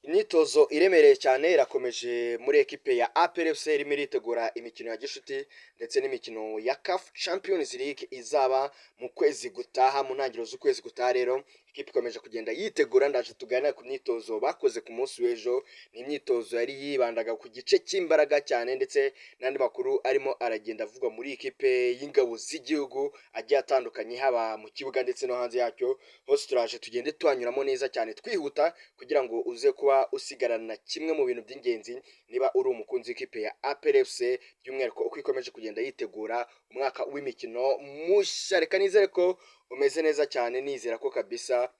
Imyitozo iremereye cyane irakomeje muri ekipe ya APR FC irimo iritegura imikino ya gishuti ndetse n'imikino ya CAF Champions League izaba mu kwezi gutaha, mu ntangiriro z'ukwezi gutaha. Rero ikipe ikomeje kugenda yitegura, ndaje tuganira ku myitozo bakoze ku munsi w'ejo. Ni imyitozo yari yibandaga ku gice cy'imbaraga cyane ndetse n'andi makuru arimo aragenda avugwa muri ikipe y'ingabo z'igihugu agiye atandukanye, haba mu kibuga ndetse no hanze yacyo. Hose turaje tugende tuhanyuramo neza cyane twihuta kugira ngo uze kuba usigarana kimwe mu bintu by'ingenzi niba uri umukunzi w'ikipe ya APR FC, by'umwihariko uko ikomeje kugenda yitegura umwaka w'imikino mushya. Reka nizere ko umeze neza cyane, nizera ko kabisa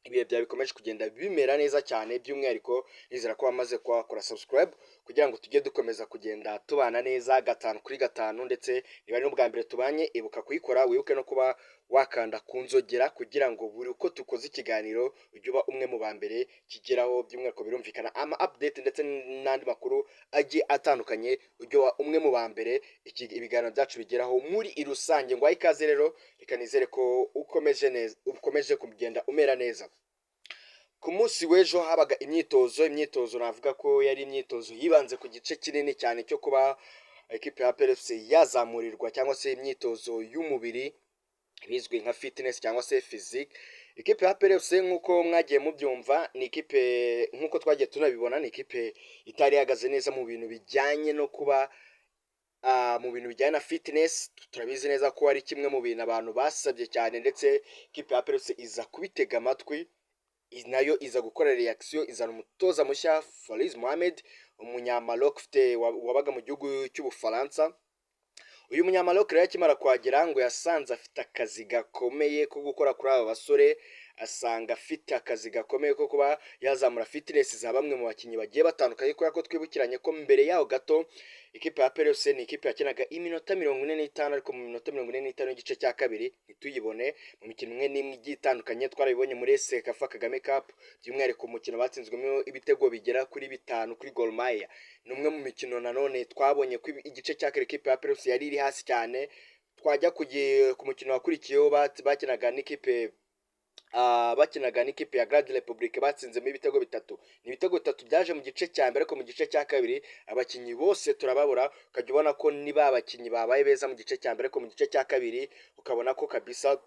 ibihe byawe bikomeje kugenda bimera neza cyane, by'umwihariko nizera ko wamaze kuhakora subscribe kugira ngo tujye dukomeza kugenda tubana neza gatanu kuri gatanu, ndetse niba ari n'ubwa mbere tubanye ibuka kuyikora, wibuke no kuba wakanda ku nzogera kugira ngo buri uko tukoze ikiganiro ujye uba umwe mu ba mbere kigeraho. By'umwihariko birumvikana ama update ndetse n'andi makuru agiye atandukanye ujye uba umwe mu ba mbere ibiganiro byacu bigeraho muri rusange. Ngo ikaze rero, reka nizere ko ukomeje kugenda umera neza. Ku munsi w'ejo habaga imyitozo navuga ko yari imyitozo yibanze ku gice kinini cyane cyo kuba ekipe ya APR FC yazamurirwa cyangwa se imyitozo y'umubiri bizwi nka fitness cyangwa se physique. Ikipe ya APR FC nk'uko mwagiye mubyumva, ni ikipe nk'uko twagiye tunabibona, ni ikipe itari ihagaze neza mu bintu bijyanye no kuba mu bintu bijyanye na fitness. Turabizi neza ko ari kimwe mu bintu abantu basabye cyane, ndetse ikipe ya APR FC iza kubitega amatwi, nayo iza gukora reaction, izana umutoza mushya Fariz Mohamed, umunyamaroc wabaga mu gihugu cy'Ubufaransa. Uyu munyamaroc rero akimara kuhagera ngo yasanze afite akazi gakomeye ko gukora kuri aba basore, asanga afite akazi gakomeye ko kuba yazamura fitness za bamwe mu bakinnyi bagiye batandukanye, kubera ko twibukiranye ko mbere yaho gato ikipe ya APR FC ni ikipe yakinaga iminota 45, ariko mu minota 45 y'igice cya kabiri ntituyibone mu mikino imwe n'imwe igiye itandukanye. Twarabibonye muri Sekafa Kagame Cup, by'umwihariko umukino batsinzwemo ibitego bigera kuri 5 kuri Gor Mahia. Ni umwe mu mikino nanone twabonye ko igice cya kabiri ikipe ya APR FC yari iri hasi cyane. Twajya ku mukino wakurikiyeho bakinaga n'ikipe ya Grande Republique, batsinzemo ibitego bitatu. Ni ibitego bitatu byaje mu gice cya mbere, ariko mu gice cya kabiri abakinnyi bose turababura, ukajya ubona ko niba abakinnyi babaye beza mu gice cya mbere, ariko mu gice cya kabiri ukabona ko kabisa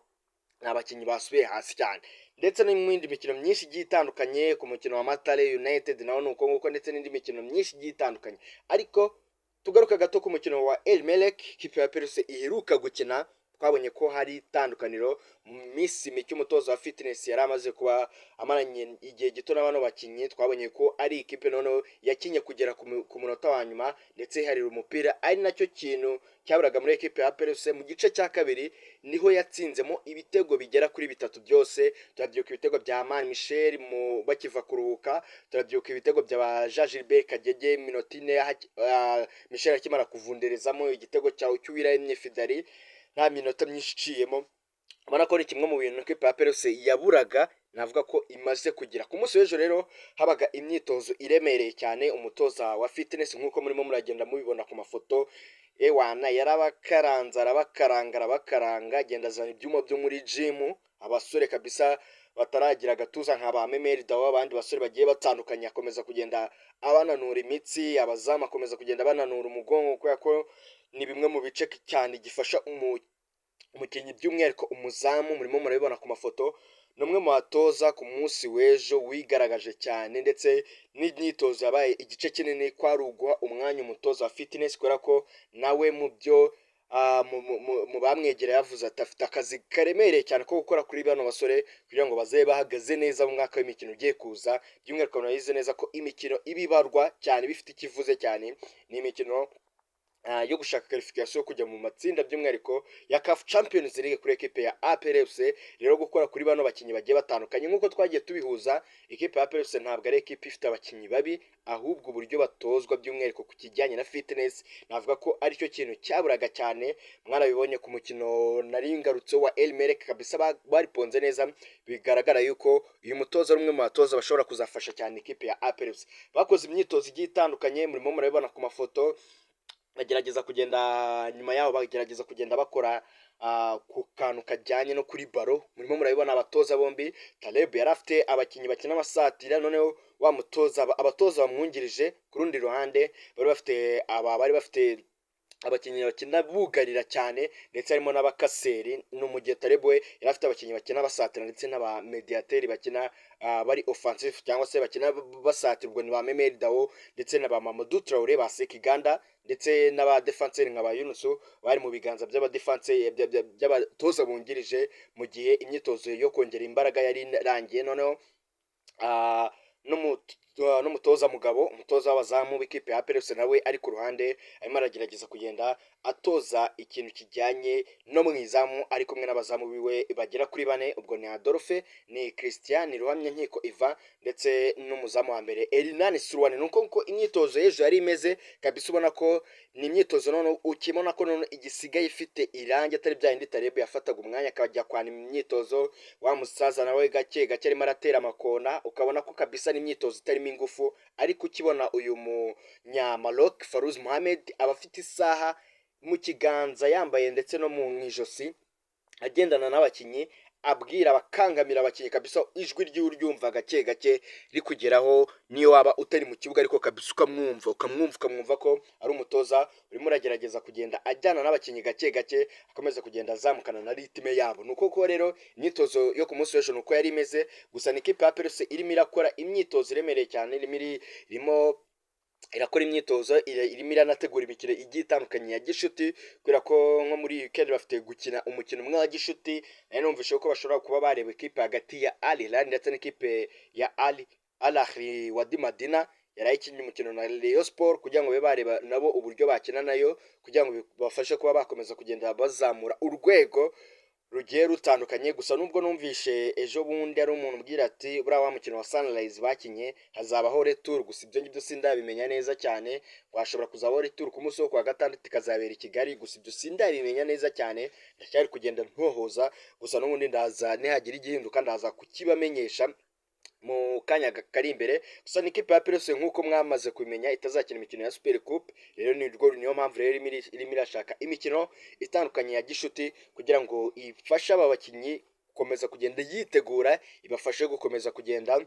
ni abakinnyi basubiye hasi cyane. Ndetse no mu yindi mikino myinshi igiye itandukanye, ku mukino wa Matale United nawo ni uko nguko, ndetse n'indi mikino myinshi igiye itandukanye. Ariko tugaruka gato ku mukino wa El Merreikh ikipe ya APR FC iheruka gukina, twabonye ko hari itandukaniro mu minsi mike umutoza wa fitness yari amaze kuba amaranye igihe gito n'abano bakinnyi. Twabonye ko ari ikipe noneho yakinye kugera ku munota wa nyuma, ndetse harira umupira, ari nacyo kintu cyaburaga muri ekipe ya APR FC. Mu gice cya kabiri niho yatsinzemo ibitego bigera kuri bitatu byose. Turabyuka ibitego bya Man Michel bakiva kuruhuka, turabyuka ibitego bya Jean Gilbert Kagege minota 4, Michel akimara kuvunderezamo igitego cya Uwirayemye Fidari nta minota myinshi iciyemo. Ubona ko ari kimwe mu bintu ikipe ya APR FC yaburaga, navuga ko imaze kugira. Ku munsi w'ejo rero habaga imyitozo iremereye cyane. Umutoza wa fitness nk'uko murimo muragenda mubibona ku mafoto, ewana yarabakaranze, arabakaranga, agenda azana ibyuma byo muri gym. Abasore kabisa bataragira agatuza nka ba Memeri Dawa, abandi basore bagiye batandukanye, akomeza kugenda abananura imitsi, abazamu akomeza kugenda bananura umugongo, kubera ko ni bimwe mu bice cyane gifasha umukinnyi, by'umwihariko umuzamu. Murimo murabibona ku mafoto. Ni umwe mu batoza ku munsi w'ejo wigaragaje cyane, ndetse n'imyitozo yabaye igice kinini kwari uguha umwanya umutoza wa fitness, kubera ko nawe mu byo mu bamwegereye yavuze ati afite akazi karemereye cyane ko gukora kuri bano basore kugira ngo bazabe bahagaze neza mu mwaka w'imikino ugiye kuza. By'umwihariko nayize neza ko imikino ibibarwa cyane bifite ikivuze cyane, ni imikino yo gushaka qualification yo kujya mu matsinda, by'umwihariko ya CAF Champions League kuri ekipe ya APR FC. Rero gukora kuri bano bakinnyi bagiye batandukanye nk'uko twagiye tubihuza, ekipe ya APR FC ntabwo ari ekipe ifite abakinnyi babi, ahubwo uburyo batozwa by'umwihariko ku kijyanye na fitness navuga ko aricyo kintu cyaburaga cyane. Mwarabibonye ku mukino nari ngarutse wa El Merreikh, kabisa bariponze neza, bigaragara yuko uyu mutoza ari umwe mu batoza bashobora kuzafasha cyane ekipe ya APR FC. Bakoze imyitozo igiye itandukanye, murimo murabibona ku mafoto. Bagerageza kugenda nyuma yaho bagerageza kugenda bakora ku kantu kajyanye no kuri baro. Murimo murabibona abatoza bombi, Taleb yari afite abakinnyi bakina amasatira, noneho wa mutoza abatoza bamwungirije ku rundi ruhande bari bafite abakinnyi bakina bugarira cyane ndetse harimo n'abakaseri. ni mu gihe Taleb we yari afite abakinnyi bakina basatira ndetse n'abamediateri bakina bari offensive cyangwa se bakina basatirwa ni ba Memedi Dawo ndetse na ba Mamadou Traoré ba Sekiganda ndetse n'abadefenseri nka ba Yunusu bari mu biganza by'abatoza bungirije mu gihe imyitozo yo kongera imbaraga yari irangiye. Noneho n'umutoza mugabo umutoza w'abazamu w'ikipe ya APR FC nawe ari ku ruhande arimo aragerageza kugenda atoza ikintu kijyanye no mu izamu ari kumwe n'abazamu biwe bagera kuri bane. Ubwo ni Adolphe, ni Christian, ni Ruhamyankiko Ivan ndetse n'umuzamu wa mbere Elinani Suruwane. nuko imyitozo y'ejo yari imeze kabisa, ubona ko ni imyitozo none ukibona ko none igisigaye ifite irangi atari bya yindi Taleb yafataga umwanya akajya kwana imyitozo, wa musaza nawe gake gake arimo aratera amakona, ukabona ko kabisa ni imyitozo itarimo ingufu. ariko ukibona uyu munyamaroc Farouz Mohamed aba afite isaha mu kiganza yambaye ndetse no mu ijosi agendana n'abakinnyi abwira abakangamira abakinnyi kabisa, ijwi ry'uryumva gake gake rikugeraho niyo waba utari mu kibuga, ariko kabisa ukamwumva ko ari umutoza urimo uragerageza kugenda ajyana n'abakinnyi gake gake akomeza kugenda azamukana na ritime yabo. nuko ko rero imyitozo yo ku munsi w'ejo nuko yari imeze, gusa ni ikipe ya APR FC irimo irakora imyitozo iremereye cyane, irimo irakora imyitozo, irimo iranategura imikino igiye itandukanye ya gishuti, kubera ko nko muri weekend bafite gukina umukino umwe wa gishuti. nayo numvise ko bashobora kuba bareba ikipe hagati ya Al Hilal ndetse n'ikipe ya Al Ahly Wadi Madina yari ikinnye umukino na Rayon Sport, kugira ngo babe bareba nabo uburyo bakina nayo, kugira ngo bafashe kuba bakomeza kugenda bazamura urwego rugiye rutandukanye. gusa nubwo numvishe ejo bundi ari umuntu ubwira ati buriya wa mukino wa Sunrise bakinye hazabaho retour, gusa ibyo ngibyo sindabimenya neza cyane, washobora kuzabaho retour ku munsi wo kuwa gatandatu ikazabera i Kigali, gusa ibyo sindabimenya neza cyane, ndacyari kugenda ntohoza. gusa n'ubundi ndaza nihagira igihinduka ndaza kukibamenyesha mu kanya kari imbere. gusa ni ikipe ya APR FC nk'uko mwamaze kubimenya itazakina imikino ya Super Coupe, rero niyo mpamvu rero irimo irashaka imikino itandukanye ya gishuti kugira ngo ifashe aba bakinnyi gukomeza kugenda yitegura, ibafashe gukomeza kugenda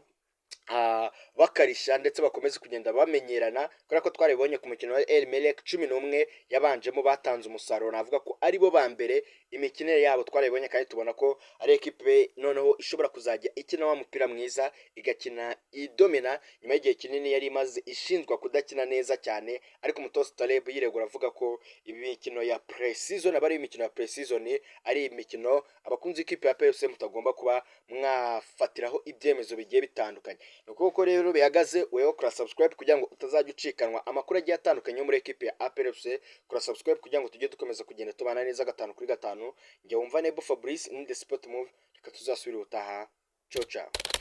bakarishya ndetse bakomeze kugenda bamenyerana, kubera ko twaribonye ku mukino wa El Merreikh 11 yabanjemo batanze umusaruro, navuga ko ari bo ba mbere imikinire yabo twaribonye, kandi tubona ko ari ekipe noneho ishobora kuzajya ikina wa mupira mwiza igakina idomina. nyuma y'igihe kinini yari imaze ishinzwa kudakina neza cyane, ariko umutoza Taleb yiregura avuga ko imikino ya pre-season aba ari imikino ya pre-season, ari imikino abakunzi ikipe ya APR FC mutagomba kuba mwafatiraho ibyemezo bigiye bitandukanye. nuko rero bihagaze, weho kora subscribe kugira ngo utazajya ucikanwa amakuru agiye atandukanye yo muri ekipe ya APR FC. kora subscribe kugira ngo tujye dukomeza kugenda tubana neza 5 kuri 5. njye wumva Nebo Fabrice in the sport move, reka tuzasubira ubutaha. Ciao ciao.